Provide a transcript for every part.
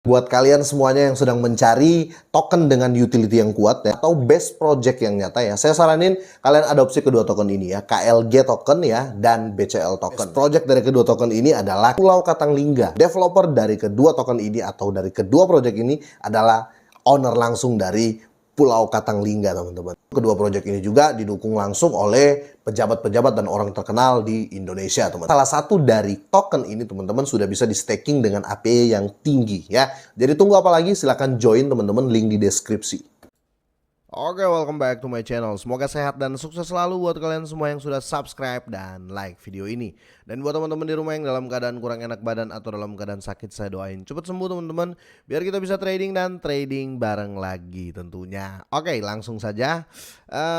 Buat kalian semuanya yang sedang mencari token dengan utility yang kuat ya, atau best project yang nyata ya, saya saranin kalian adopsi kedua token ini ya, KLG token ya, dan BCL token. Best project dari kedua token ini adalah Pulau Katanglingga. Developer dari kedua token ini atau dari kedua project ini adalah owner langsung dari Pulau Katanglingga, teman-teman. Kedua proyek ini juga didukung langsung oleh pejabat-pejabat dan orang terkenal di Indonesia, teman. Salah satu dari token ini, teman-teman, sudah bisa di staking dengan APY yang tinggi ya. Jadi tunggu apa lagi? Silahkan join, teman-teman, link di deskripsi. Oke, welcome back to my channel. Semoga sehat dan sukses selalu buat kalian semua yang sudah subscribe dan like video ini. Dan buat teman-teman di rumah yang dalam keadaan kurang enak badan atau dalam keadaan sakit, saya doain cepat sembuh teman-teman, biar kita bisa trading dan trading bareng lagi tentunya. Oke, langsung saja.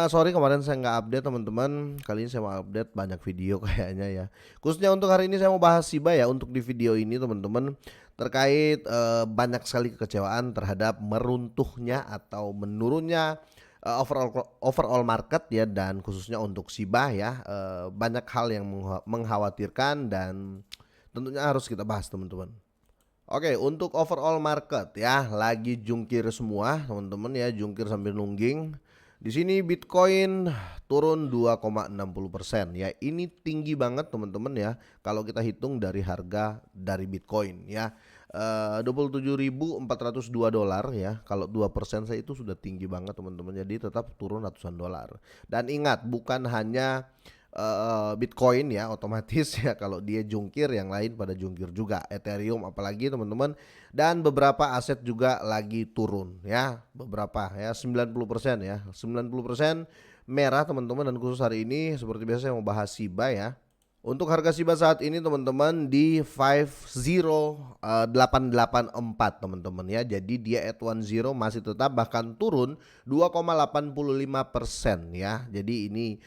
Sorry kemarin saya nggak update teman-teman. Kali ini saya mau update banyak video kayaknya ya. Khususnya untuk hari ini saya mau bahas Shiba ya untuk di video ini teman-teman. Terkait banyak sekali kekecewaan terhadap meruntuhnya atau menurunnya overall market ya, dan khususnya untuk Shiba ya, banyak hal yang mengkhawatirkan dan tentunya harus kita bahas teman-teman. Oke, untuk overall market ya lagi jungkir semua teman-teman ya, jungkir sambil nungging. Di sini Bitcoin turun 2,60% ya. Ini tinggi banget teman-teman ya kalau kita hitung dari harga dari Bitcoin ya. 27.402 dolar ya. Kalau 2% saya itu sudah tinggi banget teman-teman. Jadi tetap turun ratusan dolar. Dan ingat, bukan hanya Bitcoin ya, otomatis ya kalau dia jungkir yang lain pada jungkir juga, Ethereum apalagi teman-teman, dan beberapa aset juga lagi turun ya, beberapa ya 90% ya, 90% merah teman-teman. Dan khusus hari ini seperti biasa saya mau bahas Shiba ya. Untuk harga Shiba saat ini teman-teman di 50884 teman-teman ya. Jadi dia at 10 masih tetap bahkan turun 2,85% ya. Jadi ini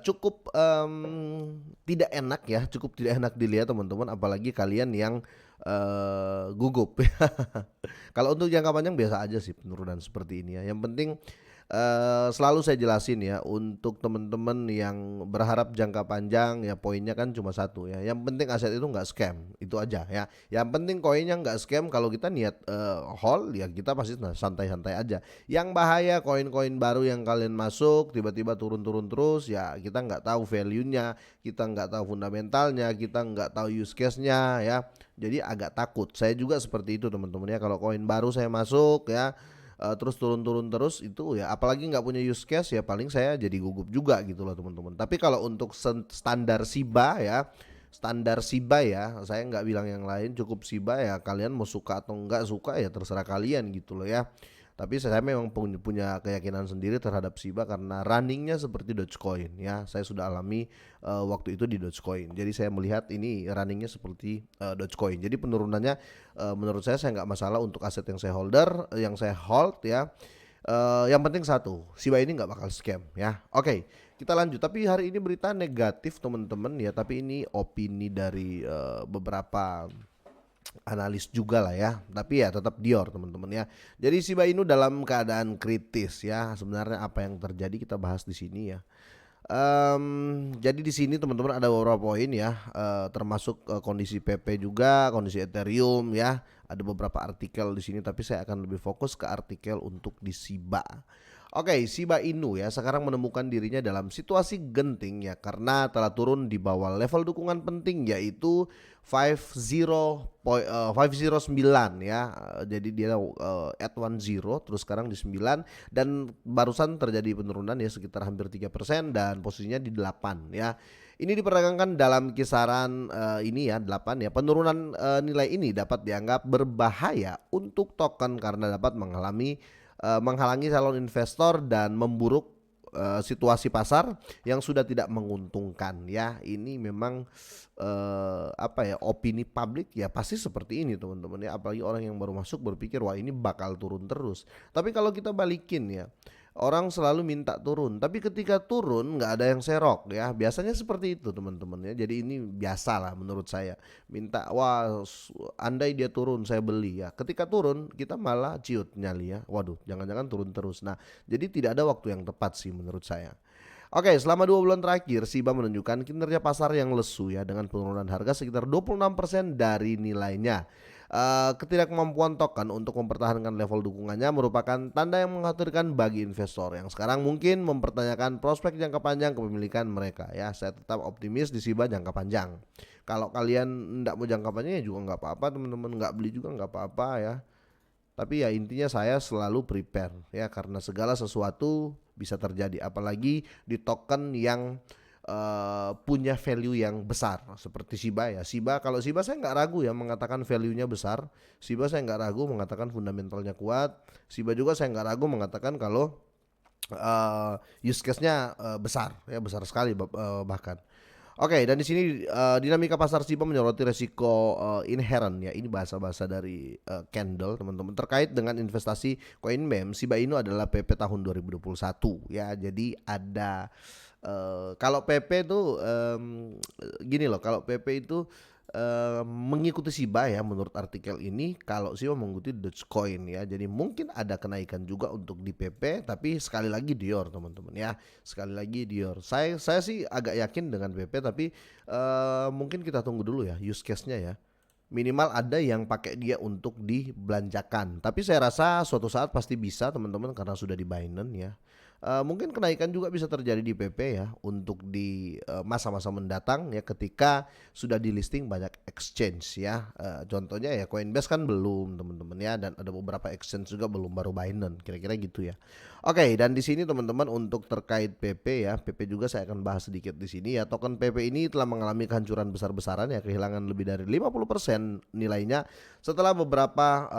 cukup tidak enak ya, cukup tidak enak dilihat teman-teman, apalagi kalian yang gugup. Kalau untuk jangka panjang biasa aja sih penurunan seperti ini ya. Yang penting selalu saya jelasin ya, untuk teman-teman yang berharap jangka panjang ya, poinnya kan cuma satu ya, yang penting aset itu nggak scam, itu aja ya. Yang penting koinnya nggak scam. Kalau kita niat hold ya kita pasti santai-santai aja. Yang bahaya koin-koin baru yang kalian masuk tiba-tiba turun-turun terus ya, kita nggak tahu value-nya, kita nggak tahu fundamentalnya, kita nggak tahu use case-nya ya. Jadi agak takut. Saya juga seperti itu teman-teman ya, kalau koin baru saya masuk ya, terus turun-turun terus itu ya, apalagi nggak punya use case ya, paling saya jadi gugup juga gitu loh teman-teman. Tapi kalau untuk standar Shiba ya, standar Shiba ya, saya nggak bilang yang lain, cukup Shiba ya, kalian mau suka atau nggak suka ya terserah kalian gitu loh ya. Tapi saya memang punya keyakinan sendiri terhadap Shiba karena runningnya seperti Dogecoin ya. Saya sudah alami waktu itu di Dogecoin. Jadi saya melihat ini runningnya seperti Dogecoin. Jadi penurunannya menurut saya nggak masalah untuk aset yang saya yang saya hold ya. Yang penting satu, Shiba ini nggak bakal scam ya. Oke, kita lanjut. Tapi hari ini berita negatif teman-teman ya. Tapi ini opini dari beberapa analis juga lah ya, tapi ya tetap Dior teman-teman ya. Jadi Shiba Inu dalam keadaan kritis ya. Sebenarnya apa yang terjadi kita bahas di sini ya. Jadi di sini teman-teman ada beberapa poin ya, termasuk kondisi PP juga, kondisi Ethereum ya. Ada beberapa artikel di sini, tapi saya akan lebih fokus ke artikel untuk di Shiba. Oke, Shiba Inu ya sekarang menemukan dirinya dalam situasi genting ya, karena telah turun di bawah level dukungan penting yaitu 509 ya. Jadi dia at 10 terus sekarang di 9, dan barusan terjadi penurunan ya sekitar hampir 3% dan posisinya di 8 ya. Ini diperdagangkan dalam kisaran ini ya 8 ya. Penurunan nilai ini dapat dianggap berbahaya untuk token karena dapat menghalangi calon investor dan memburuk situasi pasar yang sudah tidak menguntungkan ya. Ini memang apa ya, opini publik ya pasti seperti ini teman-teman ya, apalagi orang yang baru masuk berpikir wah ini bakal turun terus. Tapi kalau kita balikin ya, orang selalu minta turun, tapi ketika turun nggak ada yang serok ya, biasanya seperti itu teman-teman ya. Jadi ini biasa lah menurut saya, minta wah andai dia turun saya beli ya, ketika turun kita malah ciut nyali ya, waduh jangan-jangan turun terus. Nah jadi tidak ada waktu yang tepat sih menurut saya. Oke, selama 2 bulan terakhir Shiba menunjukkan kinerja pasar yang lesu ya, dengan penurunan harga sekitar 26% dari nilainya. Ketidakmampuan token untuk mempertahankan level dukungannya merupakan tanda yang mengkhawatirkan bagi investor yang sekarang mungkin mempertanyakan prospek jangka panjang kepemilikan mereka ya. Saya tetap optimis di SIBA jangka panjang. Kalau kalian nggak mau jangka panjang ya juga nggak apa-apa teman-teman, nggak beli juga nggak apa-apa ya. Tapi ya intinya saya selalu prepare ya, karena segala sesuatu bisa terjadi apalagi di token yang punya value yang besar seperti SIBA ya. SIBA, kalau SIBA saya nggak ragu ya mengatakan value-nya besar. SIBA saya nggak ragu mengatakan fundamentalnya kuat. SIBA juga saya nggak ragu mengatakan kalau use case-nya besar ya, besar sekali bahkan. Oke, dan di sini dinamika pasar SIBA menyoroti resiko inherent ya. Ini bahasa-bahasa dari Candle teman-teman terkait dengan investasi koin meme. SIBA Inu adalah PP tahun 2021 ya. Jadi ada kalau PP itu gini loh, kalau PP itu mengikuti SIBA ya menurut artikel ini. Kalau SIBA mengikuti Dogecoin ya, jadi mungkin ada kenaikan juga untuk di PP, tapi sekali lagi Dior teman-teman ya, sekali lagi Dior. Saya sih agak yakin dengan PP, tapi mungkin kita tunggu dulu ya use case-nya ya. Minimal ada yang pakai dia untuk dibelanjakan, tapi saya rasa suatu saat pasti bisa teman-teman karena sudah di Binance ya. Mungkin kenaikan juga bisa terjadi di PP ya untuk di masa-masa mendatang ya, ketika sudah di listing banyak exchange ya. Contohnya ya Coinbase kan belum teman-teman ya, dan ada beberapa exchange juga belum, baru Binance kira-kira gitu ya. Oke, dan di sini teman-teman untuk terkait PP ya, PP juga saya akan bahas sedikit di sini ya. Token PP ini telah mengalami kehancuran besar-besaran ya, kehilangan lebih dari 50% nilainya setelah beberapa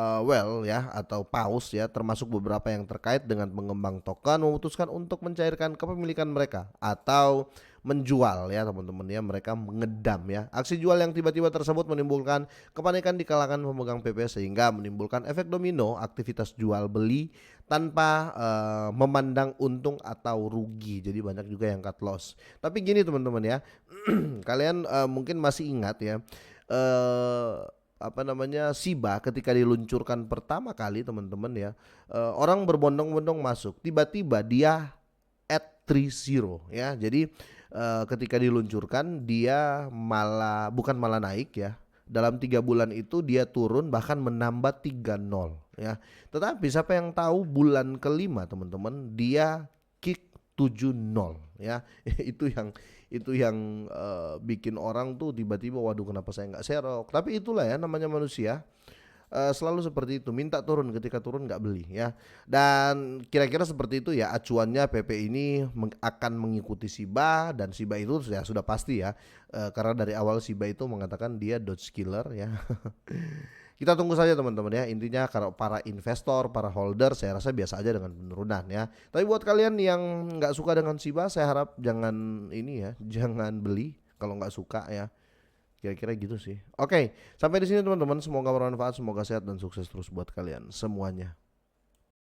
ya atau pause ya, termasuk beberapa yang terkait dengan pengembang token memutuskan untuk mencairkan kepemilikan mereka atau menjual ya teman-teman ya. Mereka mengedam ya. Aksi jual yang tiba-tiba tersebut menimbulkan kepanikan di kalangan pemegang PP sehingga menimbulkan efek domino aktivitas jual beli tanpa memandang untung atau rugi. Jadi banyak juga yang cut loss. Tapi gini teman-teman ya, kalian mungkin masih ingat ya, apa namanya, SIBA ketika diluncurkan pertama kali teman-teman ya, orang berbondong-bondong masuk, tiba-tiba dia at 30 ya. Jadi ketika diluncurkan dia bukan malah naik ya. Dalam 3 bulan itu dia turun bahkan menambah 30 ya. Tetapi siapa yang tahu bulan kelima teman-teman dia kick 70 ya. itu yang bikin orang tuh tiba-tiba waduh kenapa saya nggak serok. Tapi itulah ya namanya manusia. Selalu seperti itu, minta turun, ketika turun nggak beli ya. Dan kira-kira seperti itu ya acuannya. PP ini akan mengikuti SIBA, dan SIBA itu ya sudah pasti ya, karena dari awal SIBA itu mengatakan dia dodge killer ya. Kita tunggu saja teman-teman ya. Intinya kalau para investor, para holder, saya rasa biasa aja dengan penurunan ya. Tapi buat kalian yang nggak suka dengan SIBA, saya harap jangan ini ya, jangan beli kalau nggak suka ya. Kira-kira gitu sih. Oke, sampai di sini teman-teman. Semoga bermanfaat, semoga sehat dan sukses terus buat kalian semuanya.